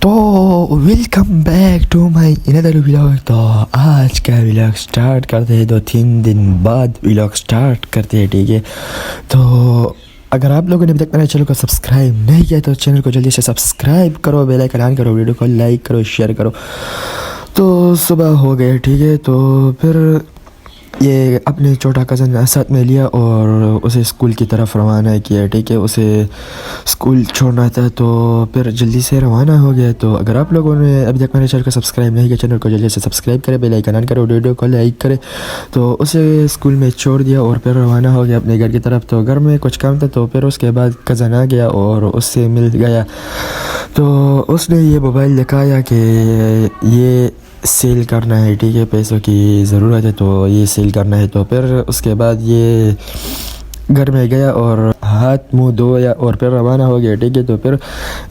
तो welcome back to my another vlog. तो आज का व्लॉग स्टार्ट करते हैं, 2-3 दिन बाद व्लॉग स्टार्ट करते हैं, ठीक है। तो अगर आप लोगों ने अभी तक मेरे चैनल को सब्सक्राइब नहीं किया तो चैनल को जल्दी से सब्सक्राइब करो, बेल आइकन ऑन करो, वीडियो को लाइक करो, शेयर करो। तो सुबह हो गए, ठीक है। तो फिर ये अपने छोटा कज़न साथ में लिया और उसे स्कूल की तरफ रवाना किया, ठीक है। उसे स्कूल छोड़ना था तो फिर जल्दी से रवाना हो गया। तो अगर आप लोगों ने अभी तक मेरे चैनल को सब्सक्राइब नहीं किया, चैनल को जल्दी से सब्सक्राइब करें, बेल आइकन ऑन करो, वीडियो को लाइक करें। तो उसे स्कूल में छोड़ दिया और फिर रवाना हो गया अपने घर की तरफ। तो घर में कुछ काम था तो फिर उसके बाद कज़न आ गया और उससे मिल गया। तो उसने ये मोबाइल दिखाया कि ये सेल करना है, ठीक है, पैसों की ज़रूरत है तो ये सेल करना है। तो फिर उसके बाद ये घर में गया और हाथ मुंह धोया और फिर रवाना हो गया, ठीक है। तो फिर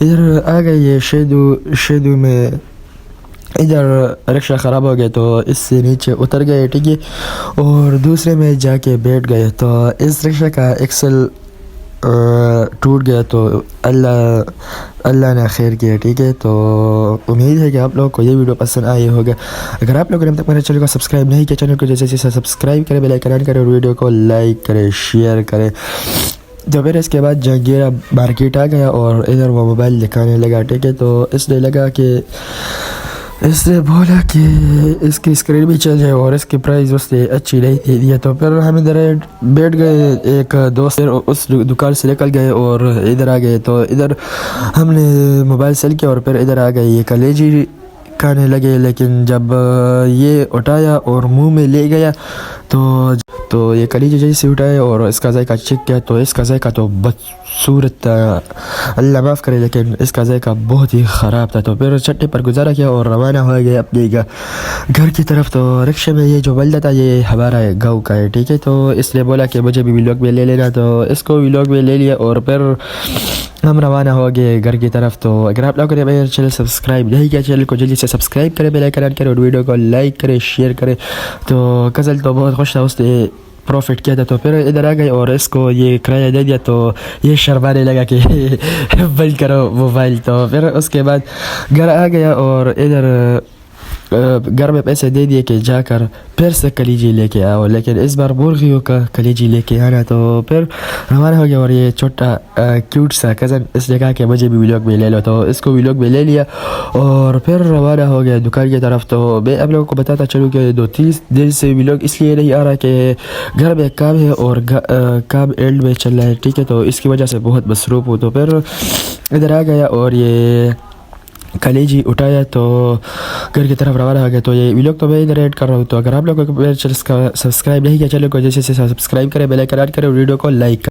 इधर आ गए ये शेदू में, इधर रिक्शा ख़राब हो गया तो इससे नीचे उतर गए, ठीक है, और दूसरे में जाके बैठ गए। तो इस रिक्शा का एक्सल टूट गया। तो अल्लाह ने खैर किया, ठीक है। तो उम्मीद है कि आप लोगों को ये वीडियो पसंद आई होगा। अगर आप लोगों ने अब तक मेरे चैनल को सब्सक्राइब नहीं किया, चैनल को जैसे सब्सक्राइब करें, बेल आइकन ऑन करें और वीडियो को लाइक करें, शेयर करें। तो फिर इसके बाद जहांगीर मार्केट आ गया और इधर वो मोबाइल दिखाने लगा, ठीक है। तो इसने लगा कि इसने बोला कि इसकी स्क्रीन भी चल जाए और इसकी प्राइस उसने अच्छी नहीं दे दिया। तो फिर हम इधर बैठ गए, एक दोस्त उस दुकान से निकल गए और इधर आ गए। तो इधर हमने मोबाइल सेल किया और फिर इधर आ गए, ये कलेजी खाने लगे। लेकिन जब ये उठाया और मुंह में ले गया तो ये कलेजी जैसे उठाया और इसका जायका चेक किया तो इसका जायका तो बदसूरत था, अल्लाह माफ़ करे, लेकिन इसका जायका बहुत ही ख़राब था। तो फिर चट्टे पर गुजारा किया और रवाना हो गया अपने घर की तरफ। तो रिक्शे में ये जो बल्दा था ये हमारा गाँव का है, ठीक है। तो इसने बोला कि मुझे भी व्लॉग में ले लेना, तो इसको व्लॉग में ले लिया और फिर हम रवाना हो गए घर की तरफ। तो अगर आप लोगों ने मेरे चैनल सब्सक्राइब नहीं किया, चैनल को जल्दी से सब्सक्राइब करें, बेल आइकन ऑन करें और वीडियो को लाइक करें, शेयर करें। तो कज़ल तो बहुत खुश था, उसने प्रॉफिट किया था। तो फिर इधर आ गए और इसको ये किराया दे दिया। तो ये शर्माने लगा कि बंद करो मोबाइल। तो फिर उसके बाद घर आ गया और इधर घर में पैसे दे दिए कि जाकर फिर से कलीजी लेके आओ, लेकिन इस बार मुर्गियों का कलीजी लेके आना। तो फिर रवाना हो गया और ये छोटा क्यूट सा कज़न इसने कहा कि मुझे भी व्लॉग में ले लो, तो इसको व्लॉग में ले लिया और फिर रवाना हो गया दुकान की तरफ। तो मैं आप लोगों को बताता चलूँ कि 2-3 दिन से व्लॉग इसलिए नहीं आ रहा कि घर में काम है और काम एंड में चल रहा है, ठीक है। तो इसकी वजह से बहुत मसरूफ़ हूँ। तो फिर इधर आ गया और ये कलेजी उठाया तो घर की तरफ रवाना हो गया। तो ये व्लॉग तो मैं इधर ऐड कर रहा हूँ। तो अगर आप लोगों को मेरे चैनल का सब्सक्राइब नहीं किया, चैनल को जैसे सब्सक्राइब करें, बेल आइकन ऑन करें, वीडियो को लाइक करें।